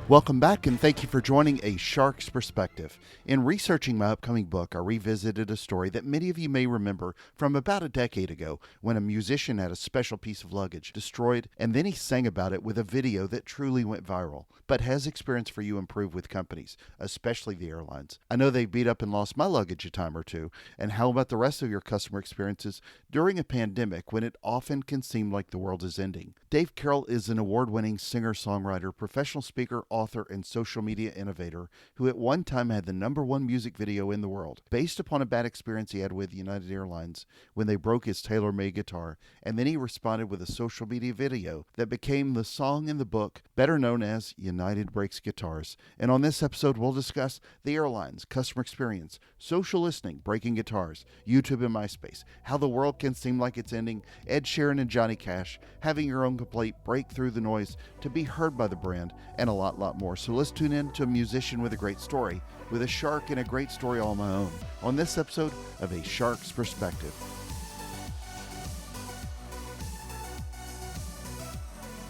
Welcome back, and thank you for joining A Shark's Perspective. In researching my upcoming book, I revisited a story that many of you may remember from about a decade ago when a musician had a special piece of luggage destroyed, and then he sang about it with a video that truly went viral. But has experience for you improved with companies, especially the airlines? I know they beat up and lost my luggage a time or two, and how about the rest of your customer experiences during a pandemic when it often can seem like the world is ending? Dave Carroll is an award-winning singer-songwriter, professional speaker, author, and social media innovator who at one time had the #1 music video in the world based upon a bad experience he had with United Airlines when they broke his tailor-made guitar, and then he responded with a social media video that became the song in the book, better known as United Breaks Guitars. And on this episode, we'll discuss the airlines, customer experience, social listening, breaking guitars, YouTube and MySpace, how the world can seem like it's ending, Ed Sheeran and Johnny Cash, having your own complete break through the noise to be heard by the brand, and a lot more. So let's tune in to a musician with a great story, with a shark and a great story all my own, on this episode of A Shark's Perspective.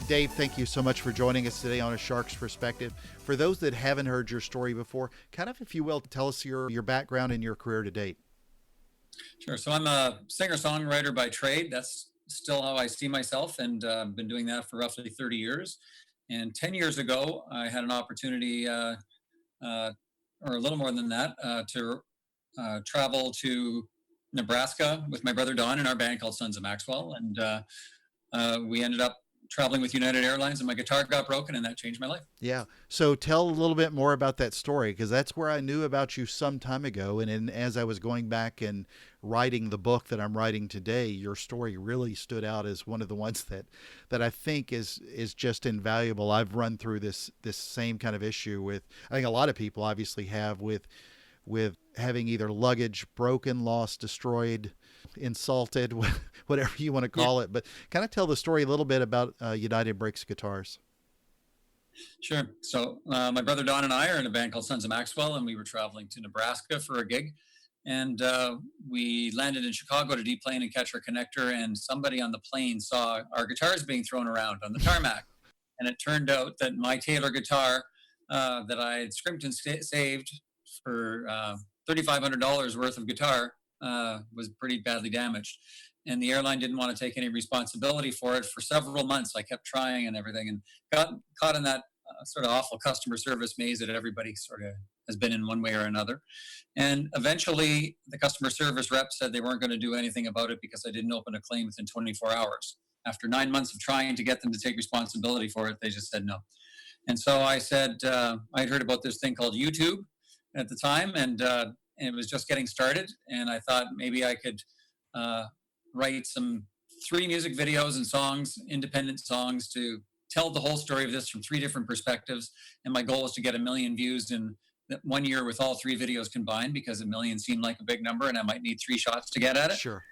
Dave, thank you so much for joining us today on A Shark's Perspective. For those that haven't heard your story before, kind of, if you will, tell us your background and your career to date. Sure. So I'm a singer-songwriter by trade. That's still how I see myself, and been doing that for roughly 30 years. And 10 years ago, I had an opportunity, or a little more than that, to travel to Nebraska with my brother Don in our band called Sons of Maxwell. And we ended up traveling with United Airlines, and my guitar got broken, and that changed my life. Yeah. So tell a little bit more about that story, because that's where I knew about you some time ago. And as I was going back and writing the book that I'm writing today, your story really stood out as one of the ones that I think is just invaluable. I've run through this same kind of issue with, I think a lot of people obviously have with having either luggage broken, lost, destroyed, insulted, whatever you want to call it. But kind of tell the story a little bit about United Breaks Guitars. Sure. So my brother Don and I are in a band called Sons of Maxwell, and we were traveling to Nebraska for a gig. And we landed in Chicago to deplane and catch our connector, and somebody on the plane saw our guitars being thrown around on the tarmac. And it turned out that my Taylor guitar that I had scrimped and saved for $3,500 worth of guitar was pretty badly damaged. And the airline didn't want to take any responsibility for it for several months. I kept trying and everything, and got caught in that sort of awful customer service maze that everybody sort of has been in one way or another. And eventually, the customer service rep said they weren't going to do anything about it because I didn't open a claim within 24 hours. After 9 months of trying to get them to take responsibility for it, they just said no. And so I said, I'd heard about this thing called YouTube at the time, and it was just getting started. And I thought maybe I could write some 3 music videos and songs, independent songs, to tell the whole story of this from 3 different perspectives. And my goal is to get 1 million views in 1 year with all 3 videos combined, because 1 million seemed like a big number, and I might need 3 shots to get at it. Sure.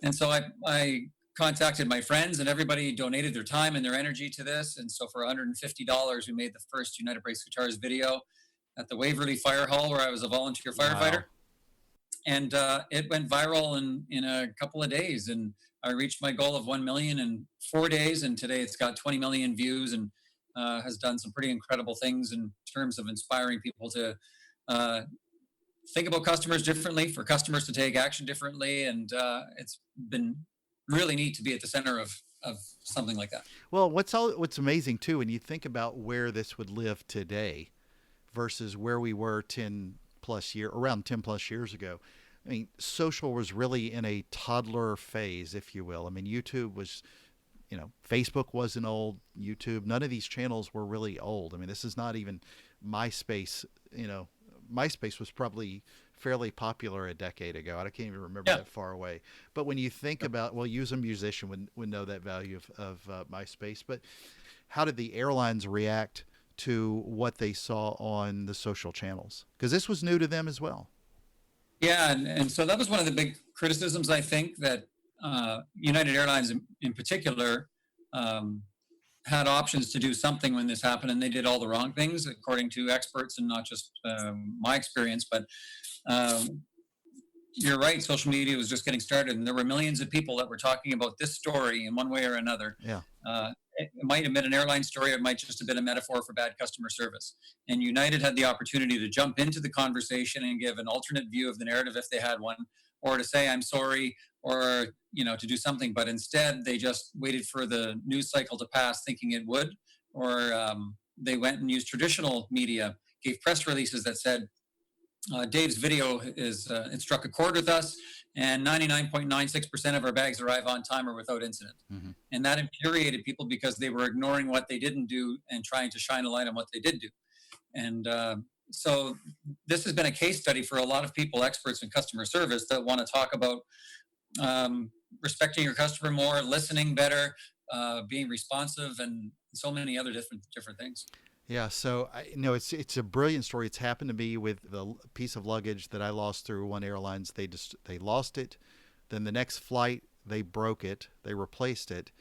And so I contacted my friends, and everybody donated their time and their energy to this. And so for $150, we made the first United Breaks Guitars video at the Waverly Fire Hall, where I was a volunteer firefighter. Wow. And it went viral in a couple of days, and I reached my goal of 1 million in 4 days, and today it's got 20 million views, and has done some pretty incredible things in terms of inspiring people to think about customers differently, for customers to take action differently, and it's been really neat to be at the center of something like that. Well, what's amazing too, when you think about where this would live today versus where we were around 10 plus years ago. I mean, social was really in a toddler phase, if you will. I mean, YouTube was, Facebook wasn't old. YouTube, none of these channels were really old. I mean, this is not even MySpace. MySpace was probably fairly popular a decade ago. I can't even remember that far away. But when you think about, well, you as a musician would know that value of MySpace. But how did the airlines react to what they saw on the social channels? Because this was new to them as well. Yeah, and so that was one of the big criticisms, I think, that United Airlines in particular had options to do something when this happened, and they did all the wrong things, according to experts, and not just my experience. But you're right, social media was just getting started, and there were millions of people that were talking about this story in one way or another. Yeah. it might have been an airline story, it might just have been a metaphor for bad customer service. And United had the opportunity to jump into the conversation and give an alternate view of the narrative if they had one, or to say I'm sorry, or to do something. But instead, they just waited for the news cycle to pass, thinking it would, or they went and used traditional media, gave press releases that said Dave's video is it struck a chord with us, and 99.96% of our bags arrive on time or without incident. Mm-hmm. And that infuriated people because they were ignoring what they didn't do and trying to shine a light on what they did do. And so this has been a case study for a lot of people, experts in customer service, that want to talk about respecting your customer more, listening better, being responsive, and so many other different things. Yeah, so it's a brilliant story. It's happened to me with the piece of luggage that I lost through One Airlines. They lost it, then the next flight they broke it, they replaced it,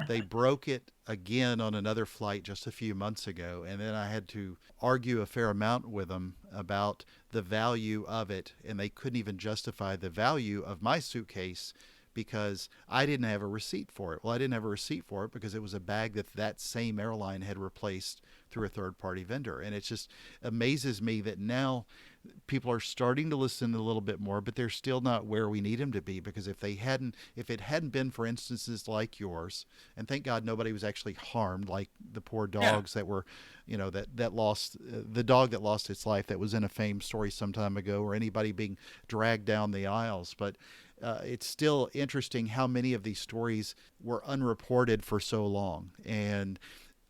they broke it again on another flight just a few months ago, and then I had to argue a fair amount with them about the value of it, and they couldn't even justify the value of my suitcase because I didn't have a receipt for it. Well, I didn't have a receipt for it because it was a bag that same airline had replaced through a third-party vendor. And it just amazes me that now people are starting to listen a little bit more, but they're still not where we need them to be, because if it hadn't been for instances like yours, and thank God nobody was actually harmed, like the poor dogs that were, that lost, the dog that lost its life that was in a Fame story some time ago, or anybody being dragged down the aisles. But it's still interesting how many of these stories were unreported for so long. And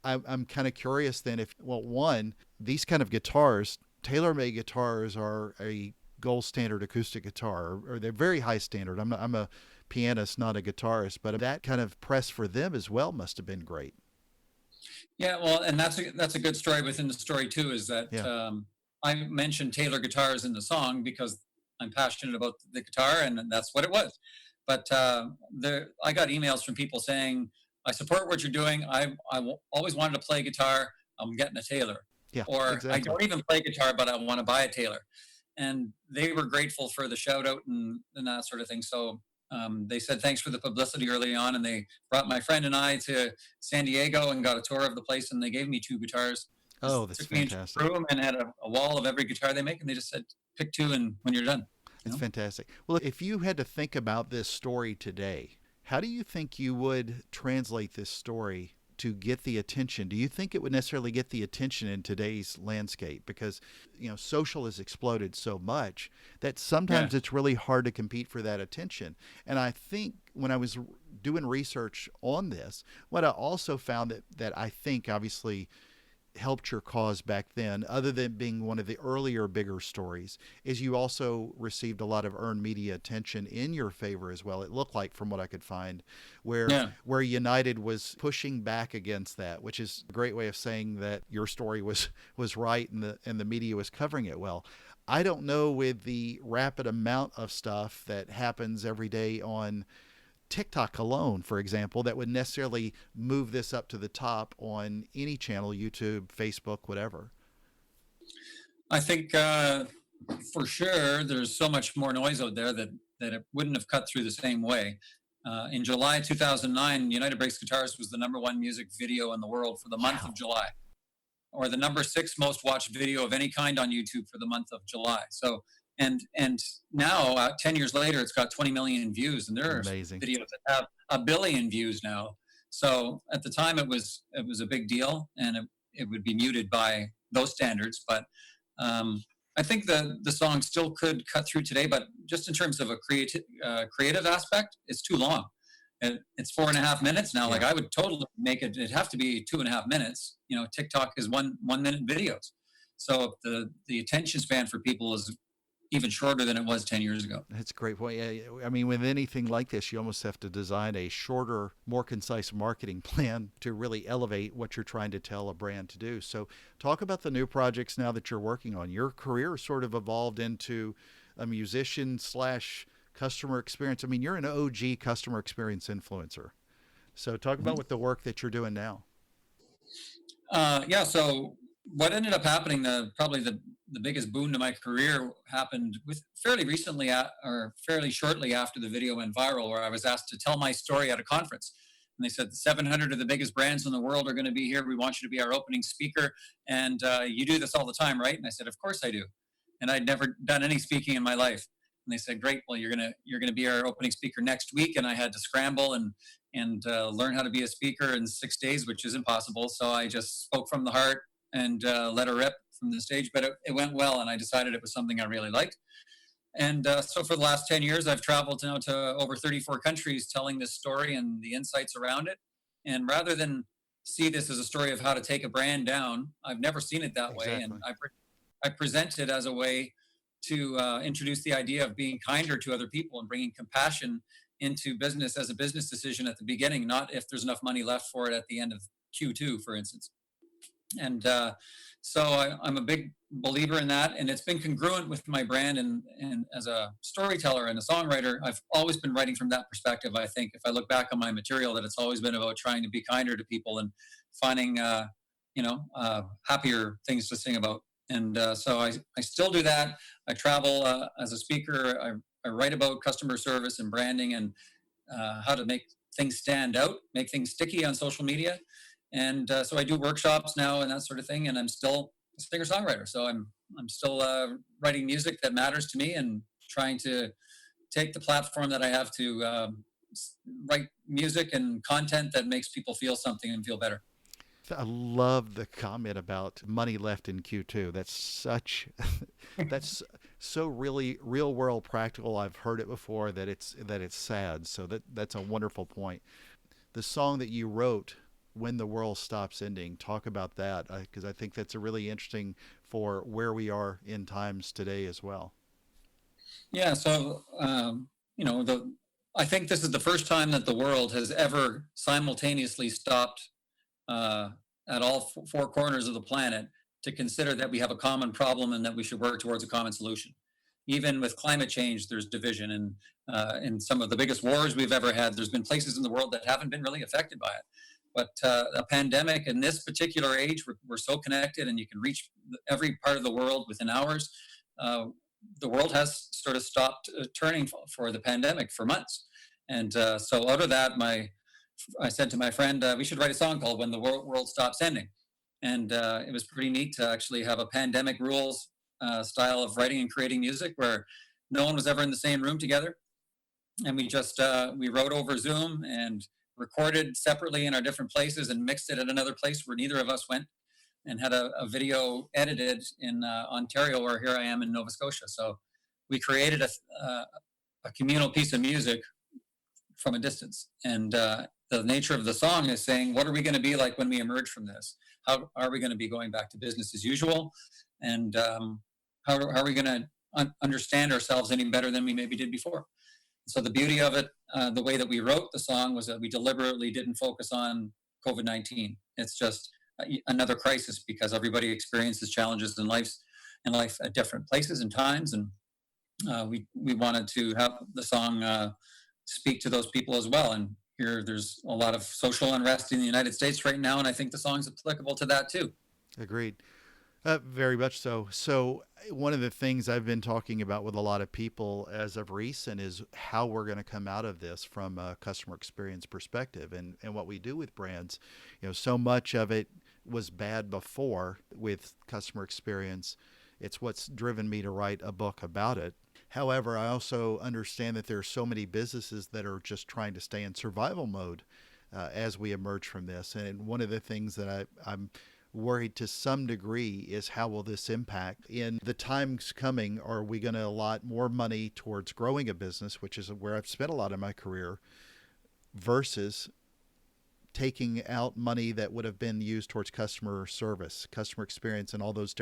I'm kind of curious then one, these kind of guitars, tailor-made guitars, are a gold standard acoustic guitar, or they're very high standard. I'm a pianist, not a guitarist, but that kind of press for them as well must have been great. Yeah, well, and that's a good story within the story too, is that I mentioned Taylor guitars in the song because I'm passionate about the guitar, and that's what it was. But I got emails from people saying, I support what you're doing. I always wanted to play guitar. I'm getting a Taylor. Yeah, or exactly. I don't even play guitar, but I want to buy a Taylor. And they were grateful for the shout out and that sort of thing. So they said thanks for the publicity early on, and they brought my friend and I to San Diego and got a tour of the place, and they gave me 2 guitars. Oh, that's fantastic. Me into a room and had a wall of every guitar they make, and they just said, pick 2 and when you're done. It's fantastic. Well, if you had to think about this story today, how do you think you would translate this story to get the attention? Do you think it would necessarily get the attention in today's landscape? Because, social has exploded so much that sometimes it's really hard to compete for that attention. And I think when I was doing research on this, what I also found that I think obviously helped your cause back then, other than being one of the earlier bigger stories, is you also received a lot of earned media attention in your favor as well. It looked like, from what I could find, where United was pushing back against that, which is a great way of saying that your story was right and the media was covering it well. I don't know, with the rapid amount of stuff that happens every day on TikTok alone, for example, that would necessarily move this up to the top on any channel, YouTube, Facebook, whatever. I think for sure there's so much more noise out there that it wouldn't have cut through the same way. In July 2009, United Breaks Guitars was the #1 music video in the world for the month of July, or the #6 most watched video of any kind on YouTube for the month of July. So and now 10 years later, it's got 20 million views, and there are videos that have 1 billion views now. So at the time, it was a big deal, and it would be muted by those standards. But I think the song still could cut through today, but just in terms of a creative aspect, it's too long. It's 4.5 minutes now. Like, I would totally make it. It'd have to be 2.5 minutes. TikTok is 1 minute videos, so the attention span for people is even shorter than it was 10 years ago. That's a great point. Yeah, I mean, with anything like this, you almost have to design a shorter, more concise marketing plan to really elevate what you're trying to tell a brand to do. So talk about the new projects now that you're working on. Your career sort of evolved into a musician / customer experience. I mean, you're an OG customer experience influencer. So talk about what the work that you're doing now. So what ended up happening, probably the biggest boon to my career, happened fairly recently, or fairly shortly after the video went viral, where I was asked to tell my story at a conference. they said 700 of the biggest brands in the world are going to be here. We want you to be our opening speaker. And you do this all the time, right? And I said, of course I do. And I'd never done any speaking in my life. And they said, great. Well, you're gonna be our opening speaker next week. And I had to scramble and learn how to be a speaker in 6 days, which is impossible. So I just spoke from the heart and let her rip from the stage. But it went well, and I decided it was something I really liked. And so for the last 10 years, I've traveled now to over 34 countries telling this story and the insights around it. And rather than see this as a story of how to take a brand down, I've never seen it that way. And I present it as a way to introduce the idea of being kinder to other people and bringing compassion into business as a business decision at the beginning, not if there's enough money left for it at the end of Q2, for instance. And so I'm a big believer in that, and it's been congruent with my brand. And as a storyteller and a songwriter, I've always been writing from that perspective. I think if I look back on my material, that it's always been about trying to be kinder to people and finding, happier things to sing about. And so I still do that. I travel as a speaker. I write about customer service and branding and how to make things stand out, make things sticky on social media. And so I do workshops now and that sort of thing. And I'm still a singer-songwriter. So I'm still writing music that matters to me and trying to take the platform that I have to write music and content that makes people feel something and feel better. I love the comment about money left in Q2. That's so really real world practical. I've heard it before that it's sad. So that's a wonderful point. The song that you wrote, When the World Stops Ending, talk about that, because I think that's a really interesting for where we are in times today as well. Yeah. So I think this is the first time that the world has ever simultaneously stopped at all four corners of the planet to consider that we have a common problem and that we should work towards a common solution. Even with climate change, there's division, and in some of the biggest wars we've ever had, there's been places in the world that haven't been really affected by it. But a pandemic in this particular age, we're so connected, and you can reach every part of the world within hours. The world has sort of stopped turning for the pandemic for months. And so out of that, I said to my friend, we should write a song called When the World Stops Ending. And it was pretty neat to actually have a pandemic rules style of writing and creating music where no one was ever in the same room together. And we just, we wrote over Zoom and recorded separately in our different places and mixed it at another place where neither of us went, and had a video edited in Ontario, where here I am in Nova Scotia. So we created a communal piece of music from a distance. And the nature of the song is saying, what are we going to be like when we emerge from this? How are we going to be going back to business as usual? And how are we going to understand ourselves any better than we maybe did before? So the beauty of it, the way that we wrote the song, was that we deliberately didn't focus on COVID-19. It's just another crisis, because everybody experiences challenges in life at different places and times. And we wanted to have the song speak to those people as well. And there's a lot of social unrest in the United States right now, and I think the song's applicable to that too. Agreed. Very much so. So one of the things I've been talking about with a lot of people as of recent is how we're going to come out of this from a customer experience perspective, and what we do with brands. So much of it was bad before with customer experience. It's what's driven me to write a book about it. However, I also understand that there are so many businesses that are just trying to stay in survival mode as we emerge from this. And one of the things that I'm worried to some degree is, how will this impact in the times coming? Are we going to allot more money towards growing a business, which is where I've spent a lot of my career, versus taking out money that would have been used towards customer service, customer experience, and all those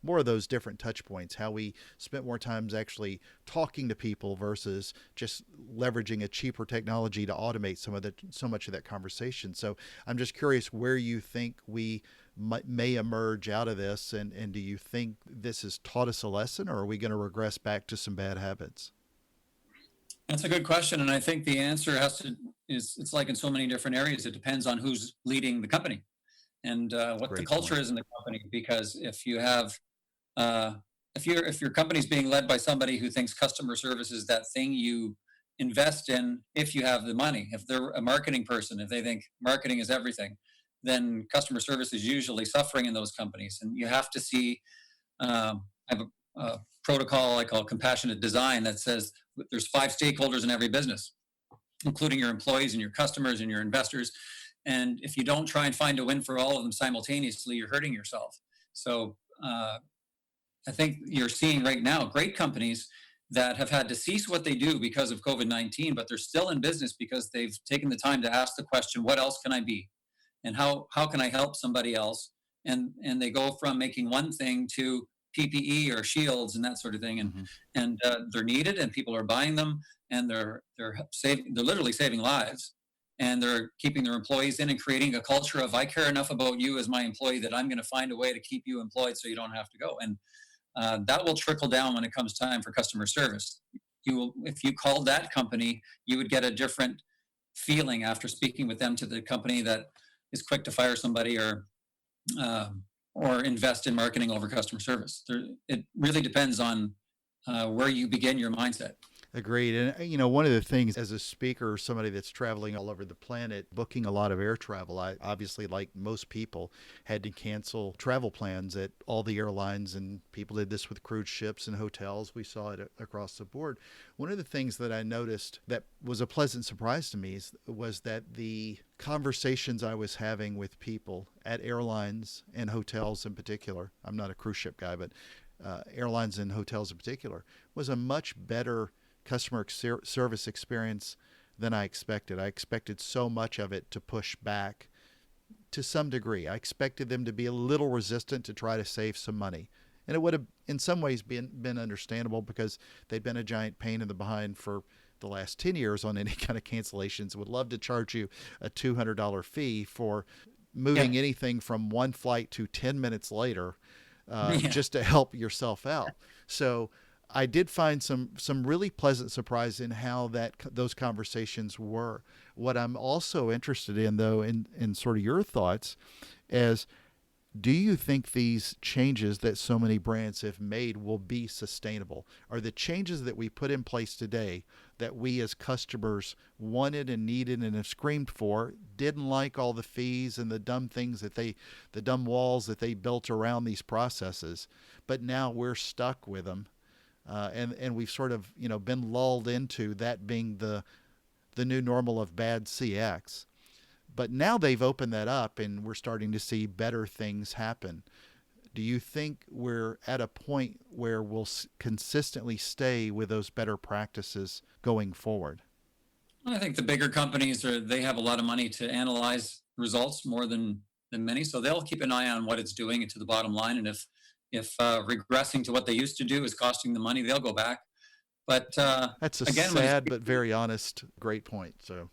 more of those different touch points, how we spent more times actually talking to people versus just leveraging a cheaper technology to automate so much of that conversation. So I'm just curious where you think we may emerge out of this, and do you think this has taught us a lesson, or are we going to regress back to some bad habits? That's a good question, and I think the answer it's like in so many different areas. It depends on who's leading the company and what the culture is in the company. Because if you have, if your company's being led by somebody who thinks customer service is that thing you invest in if you have the money. If they're a marketing person, if they think marketing is everything, then customer service is usually suffering in those companies. And you have to see, I have a protocol I call compassionate design that says there's 5 stakeholders in every business, including your employees and your customers and your investors. And if you don't try and find a win for all of them simultaneously, you're hurting yourself. So I think you're seeing right now great companies that have had to cease what they do because of COVID-19, but they're still in business because they've taken the time to ask the question, what else can I be? And how can I help somebody else? And they go from making one thing to PPE or shields and that sort of thing. Mm-hmm. And they're needed and people are buying them, and they're literally saving lives, and they're keeping their employees in and creating a culture of, I care enough about you as my employee that I'm going to find a way to keep you employed so you don't have to go. And that will trickle down when it comes time for customer service. If you called that company, you would get a different feeling after speaking with them to the company that is quick to fire somebody or invest in marketing over customer service. It really depends on where you begin your mindset. Agreed. And, one of the things as a speaker, somebody that's traveling all over the planet, booking a lot of air travel, I obviously, like most people, had to cancel travel plans at all the airlines, and people did this with cruise ships and hotels. We saw it across the board. One of the things that I noticed that was a pleasant surprise to me was that the conversations I was having with people at airlines and hotels in particular, I'm not a cruise ship guy, but airlines and hotels in particular, was a much better customer service experience than I expected. I expected so much of it to push back to some degree. I expected them to be a little resistant to try to save some money. And it would have, in some ways, been understandable because they've been a giant pain in the behind for the last 10 years on any kind of cancellations. Would love to charge you a $200 fee for moving anything from one flight to 10 minutes later just to help yourself out. So I did find some really pleasant surprise in how those conversations were. What I'm also interested in, though, in sort of your thoughts, is do you think these changes that so many brands have made will be sustainable? Are the changes that we put in place today that we as customers wanted and needed and have screamed for, didn't like all the fees and the dumb things the dumb walls that they built around these processes, but now we're stuck with them? And we've sort of, been lulled into that being the new normal of bad CX. But now they've opened that up and we're starting to see better things happen. Do you think we're at a point where we'll consistently stay with those better practices going forward? I think the bigger companies they have a lot of money to analyze results more than many, so they'll keep an eye on what it's doing to the bottom line. And if regressing to what they used to do is costing them money, they'll go back. But that's a again, sad but very honest, great point. So,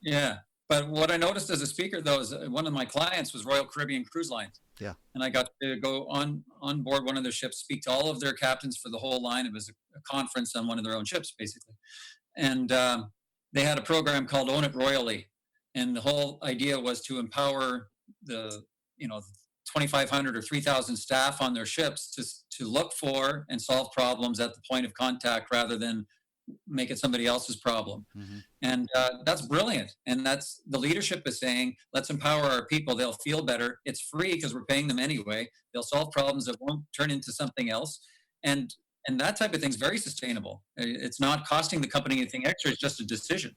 yeah. But what I noticed as a speaker, though, is one of my clients was Royal Caribbean Cruise Lines. Yeah. And I got to go on board one of their ships, speak to all of their captains for the whole line. It was a conference on one of their own ships, basically. And they had a program called Own It Royally. And the whole idea was to empower the 2,500 or 3,000 staff on their ships to look for and solve problems at the point of contact rather than make it somebody else's problem. Mm-hmm. And that's brilliant. And that's the leadership is saying, let's empower our people. They'll feel better. It's free because we're paying them anyway. They'll solve problems that won't turn into something else. And that type of thing is very sustainable. It's not costing the company anything extra. It's just a decision.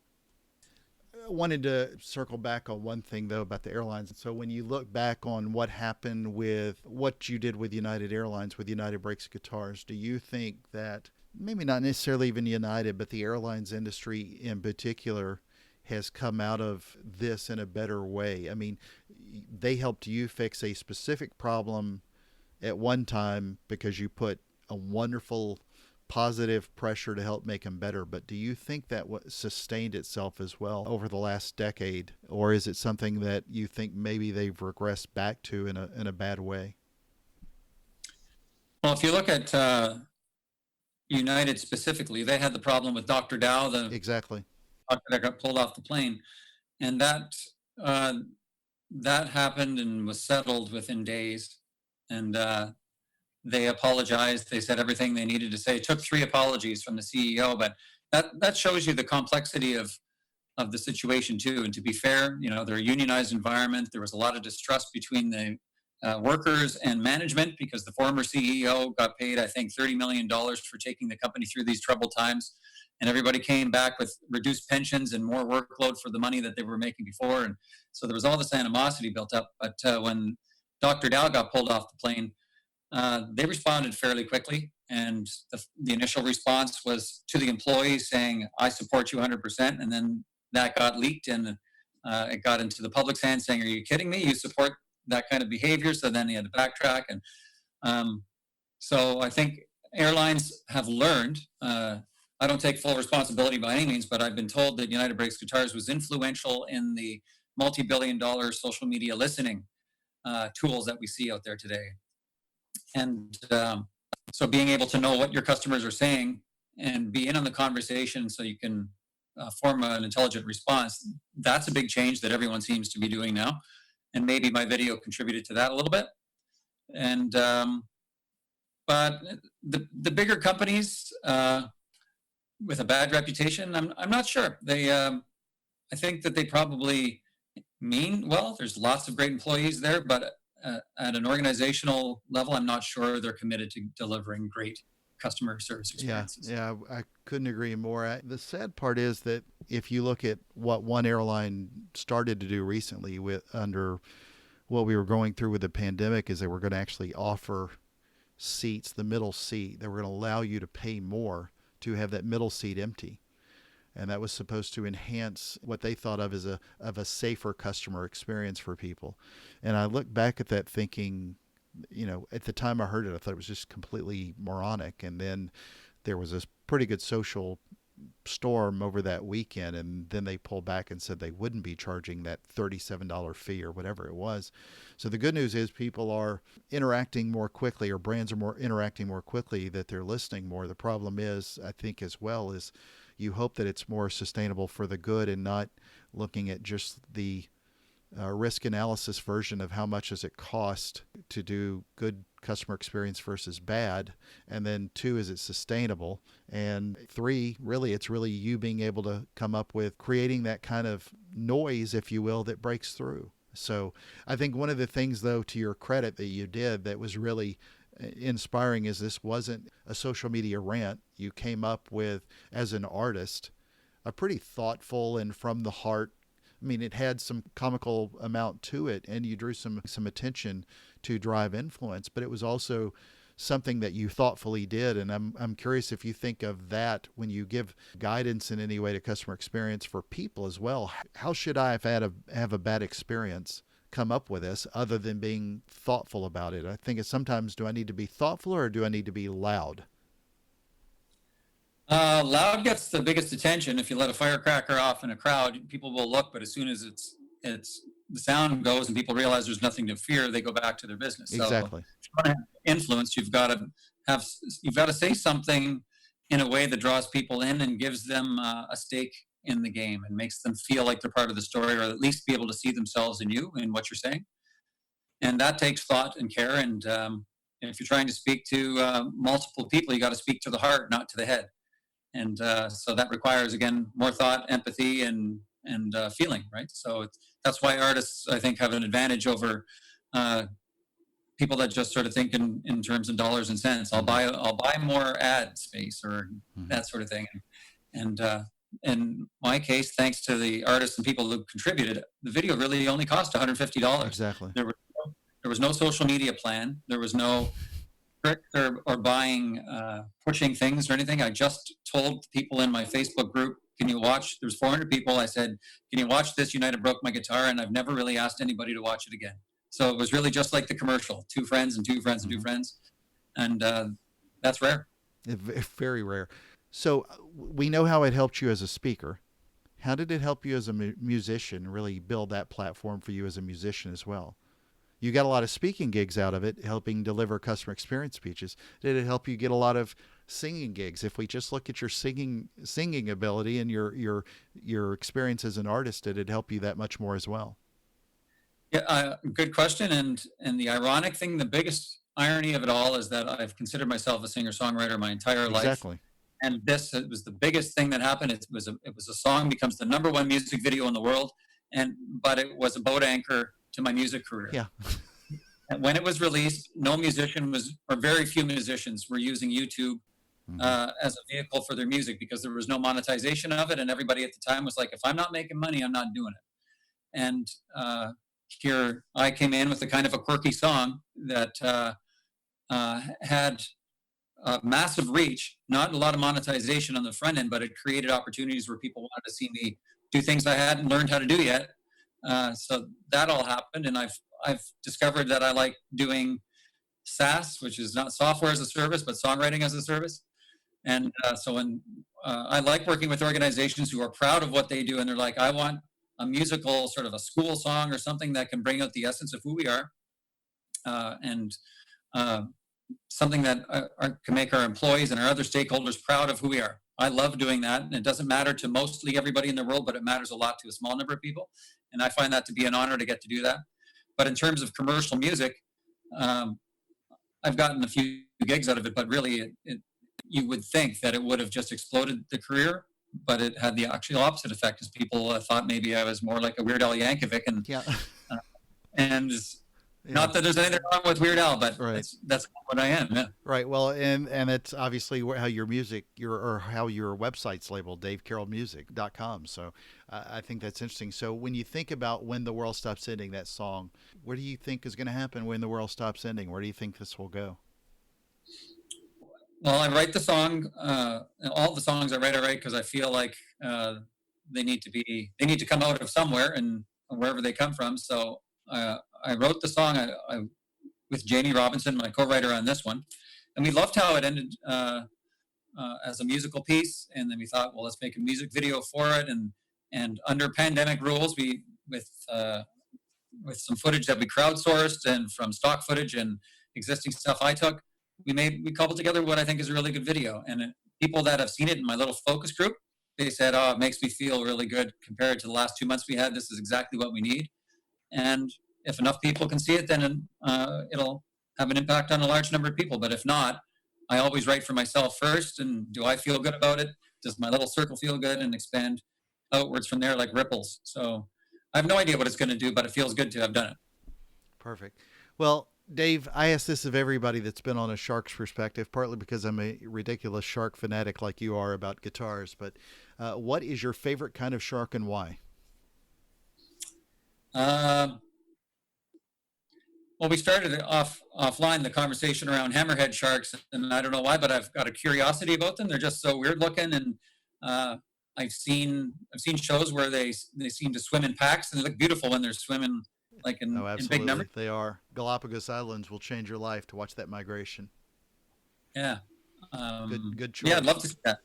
I wanted to circle back on one thing, though, about the airlines. So when you look back on what happened with what you did with United Airlines, with United Brakes Guitars, do you think that maybe not necessarily even United, but the airlines industry in particular has come out of this in a better way? I mean, they helped you fix a specific problem at one time because you put a wonderful positive pressure to help make them better. But do you think that sustained itself as well over the last decade? Or is it something that you think maybe they've regressed back to in a bad way? Well, if you look at United specifically, they had the problem with Dr. Dow, the exactly doctor that got pulled off the plane. And that happened and was settled within days. And they apologized. They said everything they needed to say. It took 3 apologies from the CEO, but that shows you the complexity of the situation too. And to be fair, they're a unionized environment. There was a lot of distrust between the workers and management because the former CEO got paid, I think, $30 million for taking the company through these troubled times. And everybody came back with reduced pensions and more workload for the money that they were making before. And so there was all this animosity built up. But when Dr. Dow got pulled off the plane, they responded fairly quickly. And the initial response was to the employees saying, I support you 100%. And then that got leaked and it got into the public's hands saying, are you kidding me? You support that kind of behavior? So then he had to backtrack. And so I think airlines have learned, I don't take full responsibility by any means, but I've been told that United Breaks Guitars was influential in the multi-billion-dollar social media listening tools that we see out there today. And so being able to know what your customers are saying and be in on the conversation so you can form an intelligent response, that's a big change that everyone seems to be doing now. And maybe my video contributed to that a little bit. And but the bigger companies with a bad reputation, I'm not sure. I think that they probably mean well. There's lots of great employees there, but at an organizational level, I'm not sure they're committed to delivering great customer service experiences. Yeah, I couldn't agree more. The sad part is that if you look at what one airline started to do recently under what we were going through with the pandemic, is they were going to actually offer seats, the middle seat. They were going to allow you to pay more to have that middle seat empty. And that was supposed to enhance what they thought of as a safer customer experience for people. And I look back at that thinking, at the time I heard it, I thought it was just completely moronic. And then there was this pretty good social storm over that weekend, and then they pulled back and said they wouldn't be charging that $37 fee or whatever it was. So the good news is people are interacting more quickly, or brands are interacting more quickly, that they're listening more. The problem is, I think as well, is you hope that it's more sustainable for the good and not looking at just the risk analysis version of how much does it cost to do good customer experience versus bad. And then 2, is it sustainable? And 3, really, it's really you being able to come up with creating that kind of noise, if you will, that breaks through. So I think one of the things, though, to your credit, that you did that was really inspiring is this wasn't a social media rant. You came up with, as an artist, a pretty thoughtful and from the heart. I mean, it had some comical amount to it, and you drew some attention to drive influence, but it was also something that you thoughtfully did. And I'm curious if you think of that when you give guidance in any way to customer experience for people as well. How should I, if I have a bad experience, come up with this other than being thoughtful about it? I think it's sometimes, do I need to be thoughtful or do I need to be loud? Loud gets the biggest attention. If you let a firecracker off in a crowd, people will look, but as soon as it's the sound goes and people realize there's nothing to fear, they go back to their business. Exactly. So if you want to have influence, you've got to say something in a way that draws people in and gives them a stake in the game and makes them feel like they're part of the story, or at least be able to see themselves in you and what you're saying. And that takes thought and care. And if you're trying to speak to multiple people, you got to speak to the heart, not to the head. And so that requires, again, more thought, empathy, and feeling, right? So that's why artists, I think, have an advantage over people that just sort of think in terms of dollars and cents. I'll buy more ad space or that sort of thing. And in my case, thanks to the artists and people who contributed, the video really only cost $150. Exactly. There was no social media plan. There was no tricks or buying, pushing things or anything. I just told people in my Facebook group, can you watch? There's 400 people. I said, can you watch this? United Broke My Guitar. And I've never really asked anybody to watch it again. So it was really just like the commercial, 2 friends and 2 friends and 2 friends. And that's rare. Very rare. So we know how it helped you as a speaker. How did it help you as a musician, really build that platform for you as a musician as well? You got a lot of speaking gigs out of it, helping deliver customer experience speeches. Did it help you get a lot of singing gigs? If we just look at your singing ability and your experience as an artist, did it help you that much more as well? Yeah, good question. And the ironic thing, the biggest irony of it all is that I've considered myself a singer-songwriter my entire life. Exactly. And this it was the biggest thing that happened. It was a song becomes the number one music video in the world, but it was a boat anchor to my music career. Yeah. And when it was released, no musician was, or very few musicians were using YouTube as a vehicle for their music because there was no monetization of it, and everybody at the time was like, if I'm not making money, I'm not doing it. And here I came in with a kind of a quirky song that had massive reach, not a lot of monetization on the front end, but it created opportunities where people wanted to see me do things I hadn't learned how to do yet. So that all happened, and I've discovered that I like doing SaaS, which is not software as a service, but songwriting as a service. And I like working with organizations who are proud of what they do, and they're like, I want a musical, sort of a school song or something that can bring out the essence of who we are, and something that can make our employees and our other stakeholders proud of who we are. I love doing that, and it doesn't matter to mostly everybody in the world, but it matters a lot to a small number of people, and I find that to be an honor to get to do that. But in terms of commercial music, I've gotten a few gigs out of it, but really, you would think that it would have just exploded the career, but it had the actual opposite effect, as people thought maybe I was more like a Weird Al Yankovic, and and not that there's anything wrong with Weird Al, but that's what I am. Yeah. Right. Well, and it's obviously how your music, how your website's labeled, DaveCarrollMusic.com. So I think that's interesting. So when you think about When the World Stops Ending, that song, what do you think is going to happen when the world stops ending? Where do you think this will go? Well, I write the song. All the songs I write because I feel like they need to come out of somewhere, and wherever they come from. So I wrote the song with Jamie Robinson, my co-writer on this one, and we loved how it ended as a musical piece. And then we thought, well, let's make a music video for it. And under pandemic rules, we with some footage that we crowdsourced and from stock footage and existing stuff I took, we cobbled together what I think is a really good video. And people that have seen it in my little focus group, they said, oh, it makes me feel really good compared to the last 2 months we had. This is exactly what we need. And if enough people can see it, then it'll have an impact on a large number of people. But if not, I always write for myself first. And do I feel good about it? Does my little circle feel good? And expand outwards from there like ripples. So I have no idea what it's going to do, but it feels good to have done it. Perfect. Well, Dave, I ask this of everybody that's been on a Shark's Perspective, partly because I'm a ridiculous shark fanatic like you are about guitars. But what is your favorite kind of shark and why? Well, we started offline the conversation around hammerhead sharks, and I don't know why, but I've got a curiosity about them. They're just so weird looking, and I've seen shows where they seem to swim in packs, and they look beautiful when they're swimming like in big numbers. They are. Galapagos Islands will change your life to watch that migration. Yeah. Good choice. Yeah, I'd love to see that.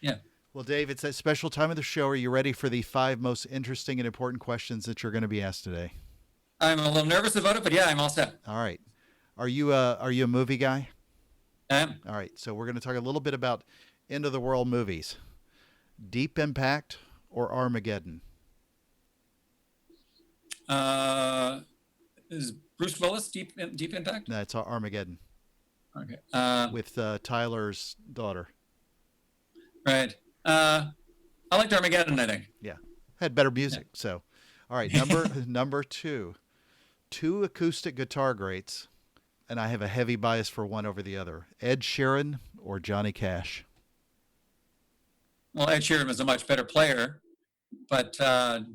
Yeah. Well, Dave, it's that special time of the show. Are you ready for the 5 most interesting and important questions that you're going to be asked today? I'm a little nervous about it, but yeah, I'm all set. All right. Are you a movie guy? I am. All right. So we're going to talk a little bit about end of the world movies. Deep Impact or Armageddon? Is Bruce Willis Deep Impact? No, it's Armageddon. Okay. With Tyler's daughter. Right. I liked Armageddon, I think. Yeah. Had better music. Yeah. So, all right. Number 2. 2 acoustic guitar greats, and I have a heavy bias for one over the other. Ed Sheeran or Johnny Cash? Well, Ed Sheeran was a much better player, but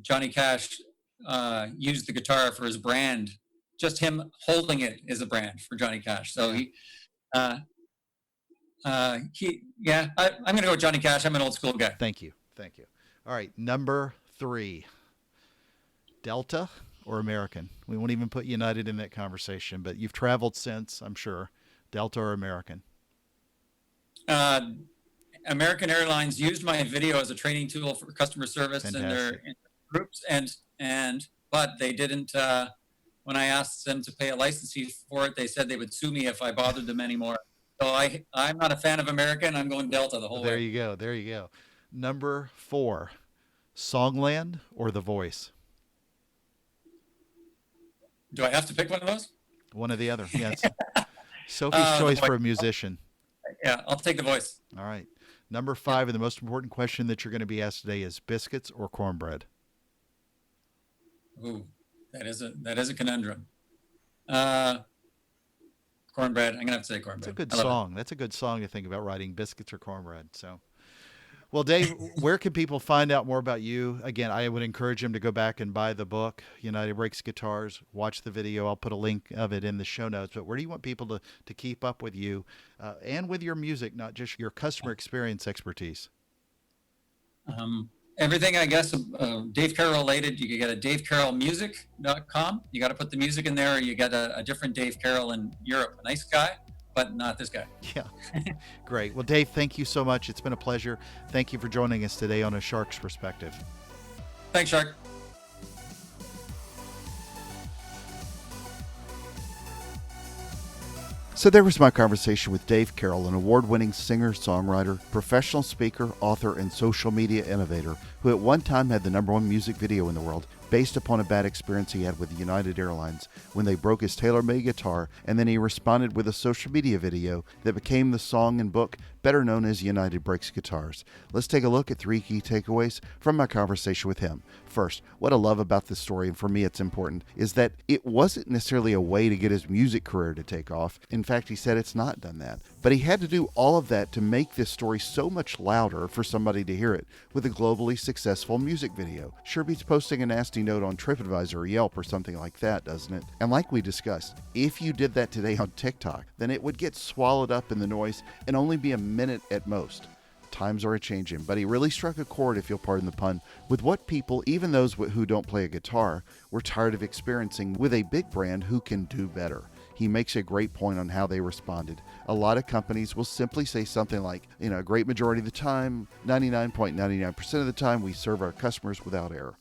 Johnny Cash used the guitar for his brand. Just him holding it is a brand for Johnny Cash. So I'm going to go with Johnny Cash. I'm an old school guy. Thank you. All right. Number 3, Delta or American? We won't even put United in that conversation, but you've traveled since, I'm sure. Delta or American? American Airlines used my video as a training tool for customer service in their groups, but they didn't. When I asked them to pay a license fee for it, they said they would sue me if I bothered them anymore. So I'm not a fan of American. I'm going Delta the whole way. There you go. Number 4, Songland or The Voice? Do I have to pick one of those? One or the other. Yes. Sophie's choice for a musician. Yeah, I'll take The Voice. All right. Number 5, and the most important question that you're going to be asked today is biscuits or cornbread? Ooh, that is a conundrum. Cornbread. I'm gonna have to say cornbread. That's a good I love it. song. That's a good song to think about writing, biscuits or cornbread. So, well, Dave, where can people find out more about you? Again, I would encourage them to go back and buy the book, United Breaks Guitars, watch the video. I'll put a link of it in the show notes. But where do you want people to keep up with you and with your music, not just your customer experience expertise? Everything, I guess, Dave Carroll related, you can get a davecarrollmusic.com. You got to put the music in there, or you get a different Dave Carroll in Europe. A nice guy, but not this guy. Yeah. Great. Well, Dave, thank you so much. It's been a pleasure. Thank you for joining us today on A Shark's Perspective. Thanks, Shark. So there was my conversation with Dave Carroll, an award-winning singer, songwriter, professional speaker, author, and social media innovator who at one time had the #1 music video in the world based upon a bad experience he had with United Airlines when they broke his tailor-made guitar, and then he responded with a social media video that became the song and book better known as United Breaks Guitars. Let's take a look at 3 key takeaways from my conversation with him. First, what I love about this story, and for me it's important, is that it wasn't necessarily a way to get his music career to take off. In fact, he said it's not done that. But he had to do all of that to make this story so much louder for somebody to hear it with a globally successful music video. Sure beats posting a nasty note on TripAdvisor or Yelp or something like that, doesn't it? And like we discussed, if you did that today on TikTok, then it would get swallowed up in the noise and only be a minute at most. Times are a-changing, but he really struck a chord, if you'll pardon the pun, with what people, even those who don't play a guitar, were tired of experiencing with a big brand who can do better. He makes a great point on how they responded. A lot of companies will simply say something like, a great majority of the time, 99.99% of the time, we serve our customers without error.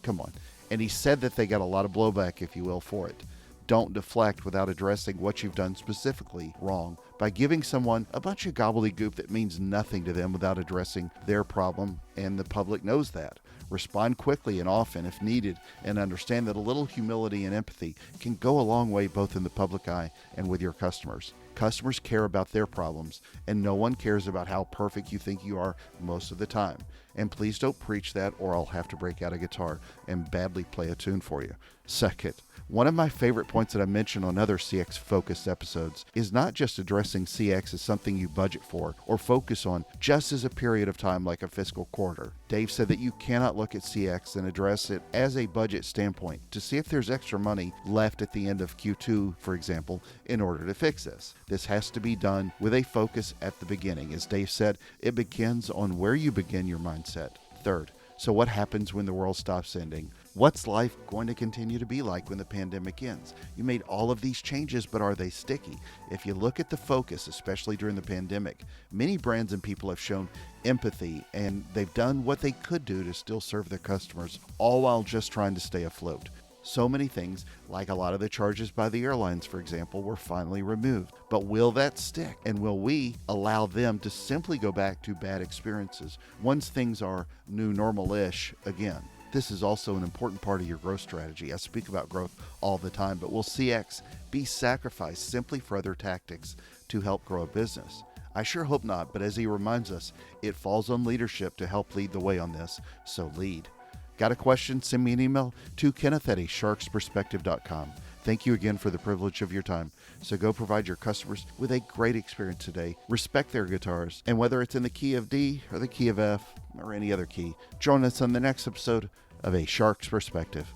Come on. And he said that they got a lot of blowback, if you will, for it. Don't deflect without addressing what you've done specifically wrong by giving someone a bunch of gobbledygook that means nothing to them without addressing their problem, and the public knows that. Respond quickly and often if needed, and understand that a little humility and empathy can go a long way both in the public eye and with your customers. Customers care about their problems, and no one cares about how perfect you think you are most of the time. And please don't preach that, or I'll have to break out a guitar and badly play a tune for you. Second, one of my favorite points that I mentioned on other CX-focused episodes is not just addressing CX as something you budget for or focus on just as a period of time like a fiscal quarter. Dave said that you cannot look at CX and address it as a budget standpoint to see if there's extra money left at the end of Q2, for example, in order to fix this. This has to be done with a focus at the beginning. As Dave said, it begins on where you begin your mindset. Third, so what happens when the world stops ending? What's life going to continue to be like when the pandemic ends? You made all of these changes, but are they sticky? If you look at the focus, especially during the pandemic, many brands and people have shown empathy, and they've done what they could do to still serve their customers, all while just trying to stay afloat. So many things, like a lot of the charges by the airlines, for example, were finally removed. But will that stick? And will we allow them to simply go back to bad experiences once things are new normal-ish again? This is also an important part of your growth strategy. I speak about growth all the time, but will CX be sacrificed simply for other tactics to help grow a business? I sure hope not, but as he reminds us, it falls on leadership to help lead the way on this, so lead. Got a question? Send me an email to kenneth@asharksperspective.com. Thank you again for the privilege of your time. So go provide your customers with a great experience today. Respect their guitars, and whether it's in the key of D or the key of F or any other key, join us on the next episode of A Shark's Perspective.